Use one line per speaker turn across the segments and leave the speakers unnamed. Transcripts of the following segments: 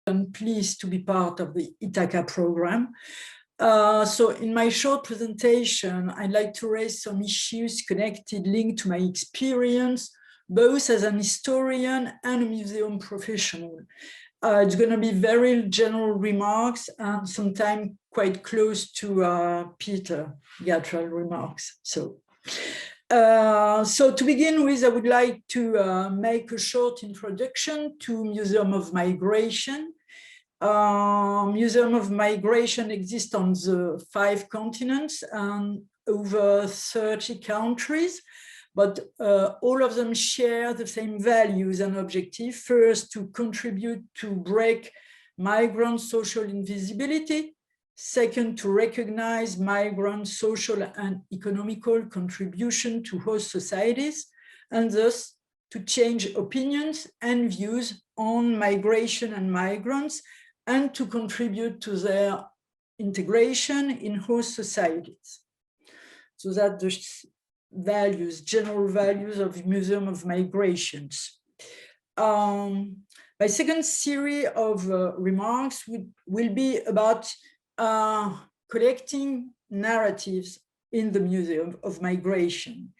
I'm pleased to be part of the Ithaca program. So in my short presentation, I'd like to raise some issues connected, linked to my experience, both as an historian and a museum professional. It's going to be very general remarks and sometimes quite close to Peter Gattrell remarks. So to begin with, I would like to make a short introduction to Museum of Migration. Museum of Migration exists on the 5 continents and over 30 countries, but all of them share the same values and objectives. First, to contribute to break migrant social invisibility. Second, to recognize migrant social and economical contribution to host societies, and thus to change opinions and views on migration and migrants, and to contribute to their integration in host societies. So that the values, general values of Museum of Migrations. My second series of remarks will be about collecting narratives in the Museum of Migration,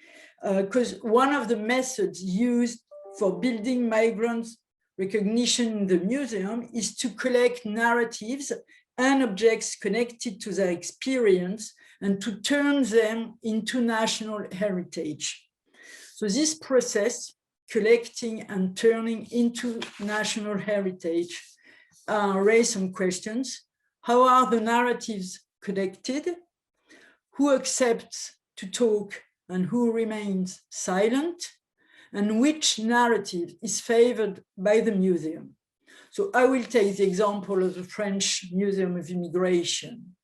because one of the methods used for building migrants recognition in the museum is to collect narratives and objects connected to their experience and to turn them into national heritage. So this process, collecting and turning into national heritage, raise some questions. How are the narratives collected? Who accepts to talk and who remains silent? And which narrative is favored by the museum? So I will take the example of the French Museum of Immigration.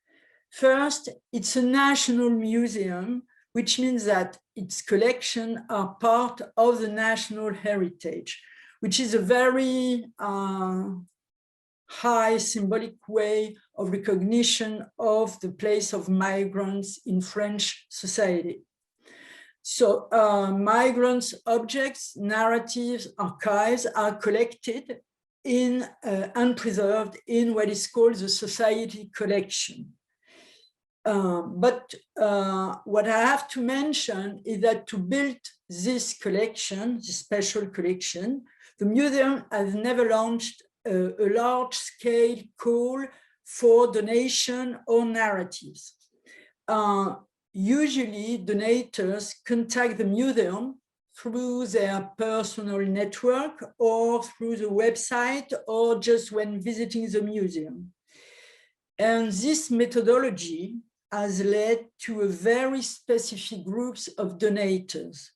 First, it's a national museum, which means that its collections are part of the national heritage, which is a very high symbolic way of recognition of the place of migrants in French society. So migrants' objects, narratives, archives are collected in and preserved in what is called the society collection. But what I have to mention is that to build this collection, this special collection, the museum has never launched a large-scale call for donation or narratives. Usually, donators contact the museum through their personal network or through the website or just when visiting the museum. And this methodology has led to a very specific groups of donators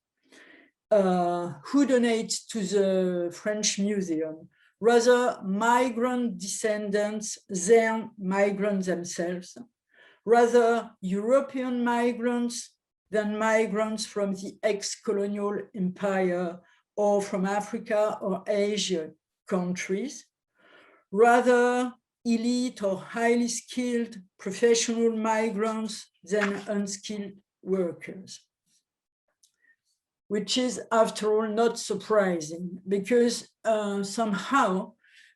who donate to the French Museum, rather migrant descendants than migrants themselves, rather European migrants than migrants from the ex-colonial empire or from Africa or Asia countries, rather elite or highly skilled professional migrants than unskilled workers. Which is, after all, not surprising, because somehow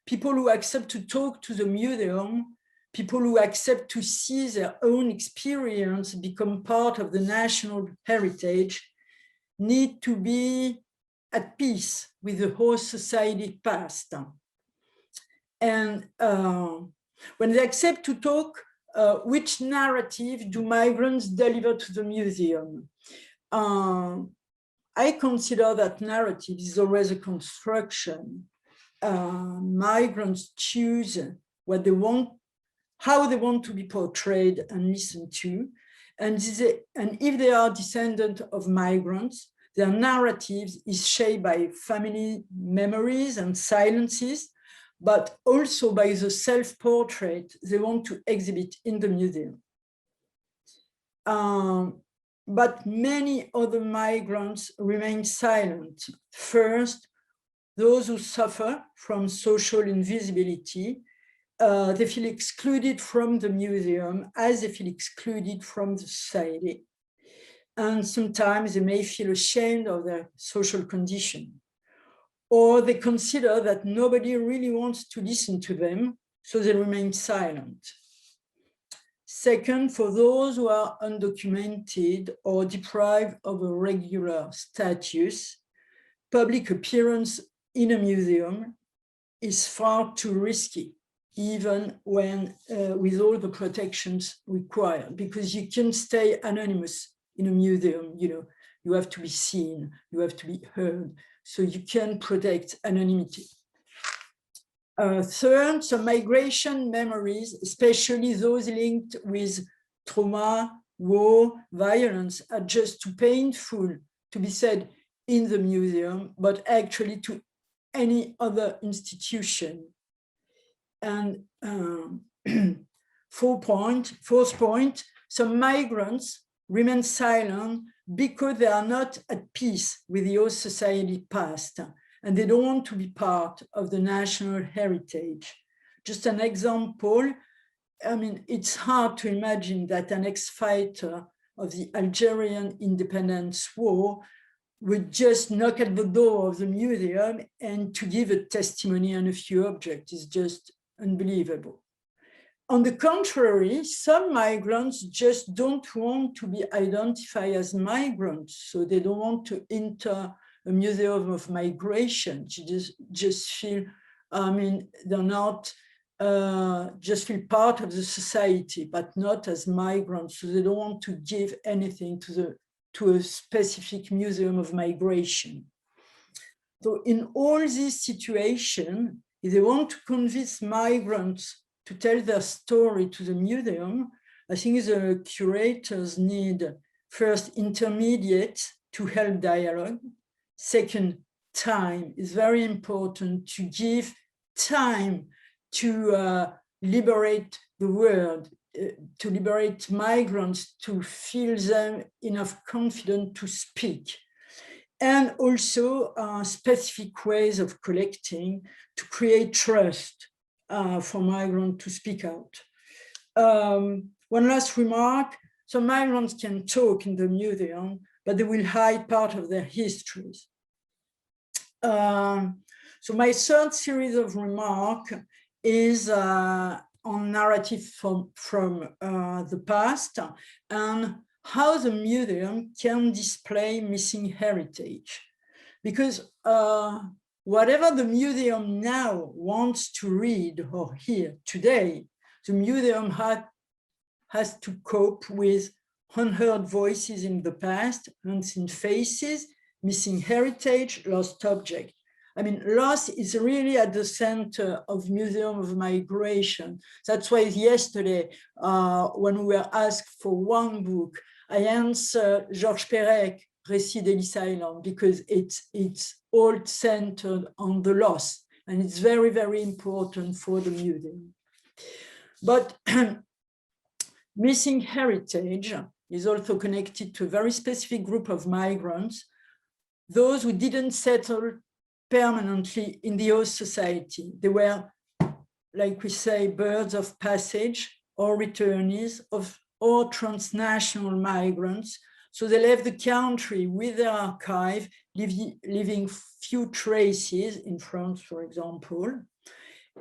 people who accept to talk to the museum, people who accept to see their own experience become part of the national heritage, need to be at peace with the whole society past. And when they accept to talk, which narrative do migrants deliver to the museum? I consider that narrative is always a construction. Migrants choose what they want, how they want to be portrayed and listened to. And if they are descendants of migrants, their narratives is shaped by family memories and silences, but also by the self-portrait they want to exhibit in the museum. But many other migrants remain silent. First, those who suffer from social invisibility, they feel excluded from the museum as they feel excluded from the society. And sometimes they may feel ashamed of their social condition. or they consider that nobody really wants to listen to them, so they remain silent. Second, for those who are undocumented or deprived of a regular status, public appearance in a museum is far too risky, even when with all the protections required, because you can stay anonymous in a museum. You have to be seen, you have to be heard, so you can protect anonymity. Third, some migration memories, especially those linked with trauma, war, violence, are just too painful to be said in the museum, but actually to any other institution. And fourth point, some migrants remain silent because they are not at peace with the host society past, and they don't want to be part of the national heritage. Just an example, I mean, it's hard to imagine that an ex-fighter of the Algerian independence war would just knock at the door of the museum and to give a testimony on a few objects. Is just unbelievable. On the contrary, some migrants just don't want to be identified as migrants, so they don't want to enter a museum of migration. You just feel, I mean, they're not, just feel part of the society, but not as migrants, so they don't want to give anything to a specific museum of migration. So in all these situations, if they want to convince migrants to tell their story to the museum, I think the curators need first intermediate to help dialogue. Second, time is very important, to give time to liberate the world, to liberate migrants, to feel them enough confident to speak. And also specific ways of collecting to create trust for migrants to speak out. One last remark, some migrants can talk in the museum, but they will hide part of their histories. So my third series of remarks is on narrative from the past and how the museum can display missing heritage. Because whatever the museum now wants to read or hear today, the museum has to cope with unheard voices in the past, unseen faces, missing heritage, lost object. I mean, loss is really at the center of Museum of Migration. That's why yesterday, when we were asked for one book, I answered Georges Perec, Récit d'Ellis Island, because it's all centered on the loss, and it's very, very important for the museum. But missing heritage is also connected to a very specific group of migrants, those who didn't settle permanently in the host society. They were, like we say, birds of passage or returnees or transnational migrants. So they left the country with their archive, leaving few traces in France, for example.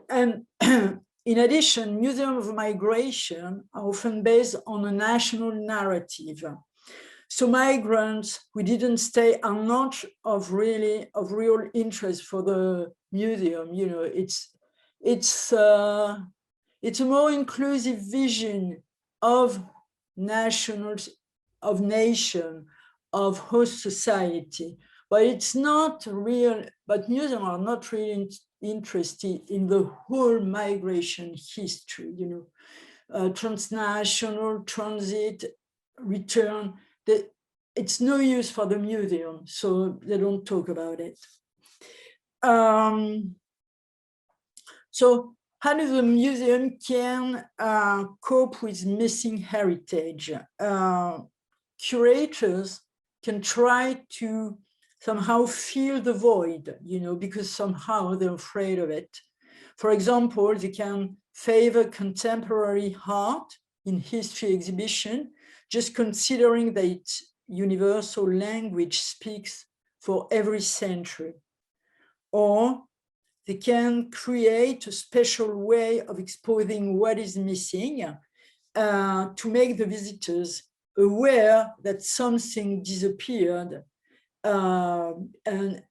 And in addition, Museum of Migration are often based on a national narrative. So migrants who didn't stay are not of real interest for the museum. You know, it's a more inclusive vision of nationals, of nation, of host society, but it's not real. But museums are not really interested in the whole migration history. You know, transnational, transit, return. It's no use for the museum, so they don't talk about it. So how does the museum can cope with missing heritage? Curators can try to somehow fill the void, you know, because somehow they're afraid of it. For example, they can favor contemporary art in history exhibition, just considering that its universal language speaks for every century. or they can create a special way of exposing what is missing to make the visitors aware that something disappeared, and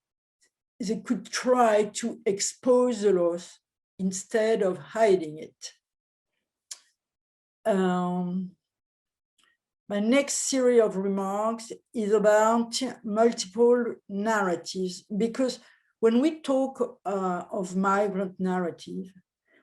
they could try to expose the loss instead of hiding it. My next series of remarks is about multiple narratives, because when we talk of migrant narrative,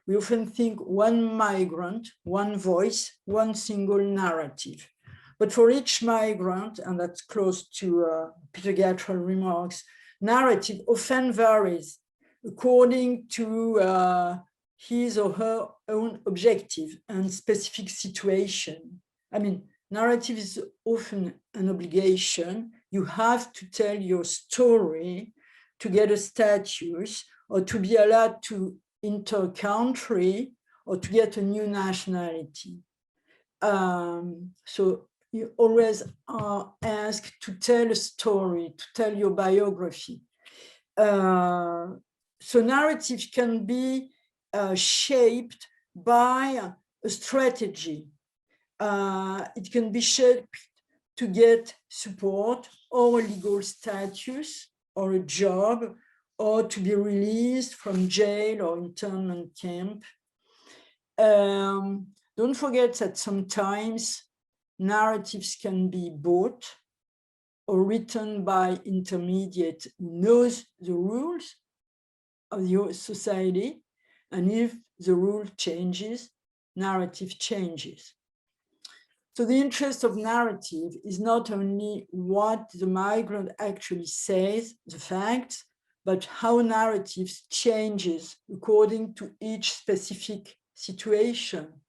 we often think one migrant, one voice, one single narrative. But for each migrant, and that's close to Peter Gatrell's remarks, narrative often varies according to his or her own objective and specific situation. I mean, narrative is often an obligation. You have to tell your story to get a status or to be allowed to enter a country or to get a new nationality. So you always are asked to tell a story, to tell your biography. So narrative can be shaped by a strategy. It can be shaped to get support or legal status or a job, or to be released from jail or internment camp. Don't forget that sometimes narratives can be bought or written by intermediate who knows the rules of your society, and if the rule changes, narrative changes. So the interest of narrative is not only what the migrant actually says, the facts, but how narratives changes according to each specific situation,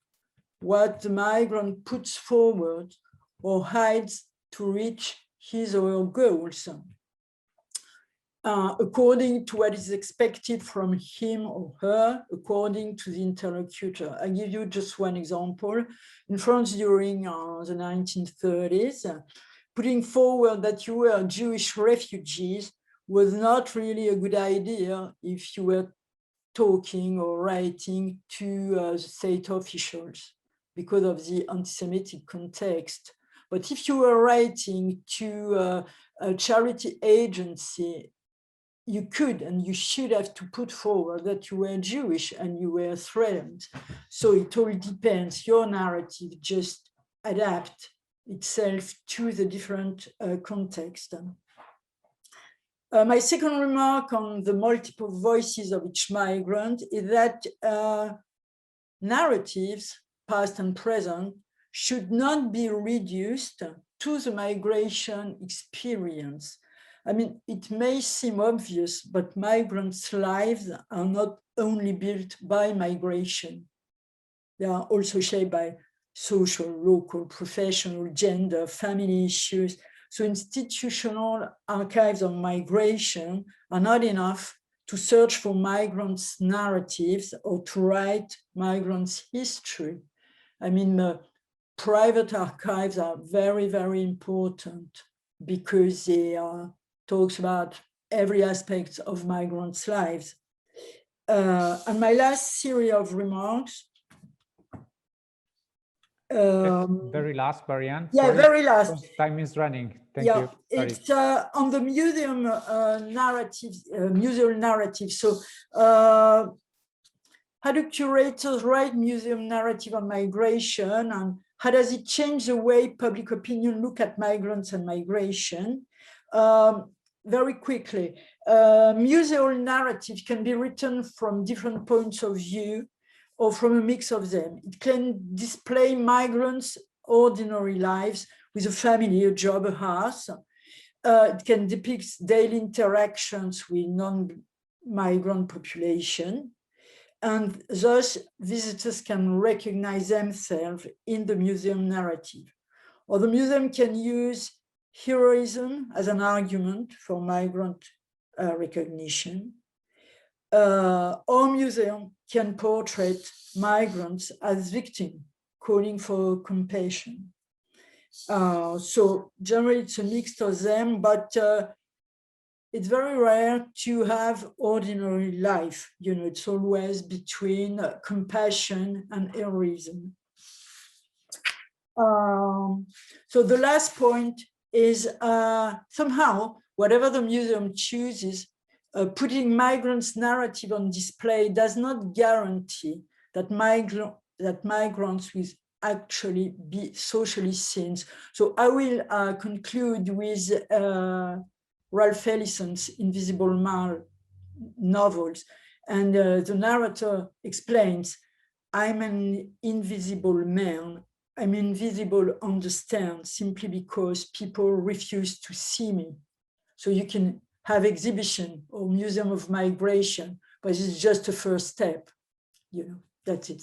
what the migrant puts forward or hides to reach his or her goals, according to what is expected from him or her, according to the interlocutor. I give you just one example. In France during the 1930s, putting forward that you were Jewish refugees was not really a good idea if you were talking or writing to the state officials because of the anti-Semitic context. But if you were writing to a charity agency, you could and you should have to put forward that you were Jewish and you were threatened. So it all depends. Your narrative just adapt itself to the different context. My second remark on the multiple voices of each migrant is that narratives, past and present, should not be reduced to the migration experience. I mean, it may seem obvious, but migrants' lives are not only built by migration. They are also shaped by social, local, professional, gender, family issues. So institutional archives of migration are not enough to search for migrants' narratives or to write migrants' history. I mean, private archives are very, very important because they talks about every aspect of migrants' lives. And my last series of remarks.
Very last variant.
Yeah,
sorry.
very last.
Time is running. Thank you. Sorry.
It's on the museum narrative, museal narrative. So how do curators write museum narrative on migration, and how does it change the way public opinion look at migrants and migration? Very quickly, museal narrative can be written from different points of view or from a mix of them. It can display migrants' ordinary lives with a family, a job, a house. It can depict daily interactions with non-migrant population. And thus, visitors can recognize themselves in the museum narrative. Or the museum can use heroism as an for migrant recognition. Our museum can portray migrants as victims, calling for compassion. So generally it's a mix of them, but it's very rare to have ordinary life. You know, it's always between compassion and heroism. So the last point is somehow, whatever the museum chooses, putting migrants' narrative on display does not guarantee that migrants will actually be socially seen. So I will conclude with Ralph Ellison's Invisible Man novels. And the narrator explains, I'm an invisible man. I'm invisible on the stand simply because people refuse to see me. So you can have exhibition or museum of migration, but it's just a first step. You know, that's it.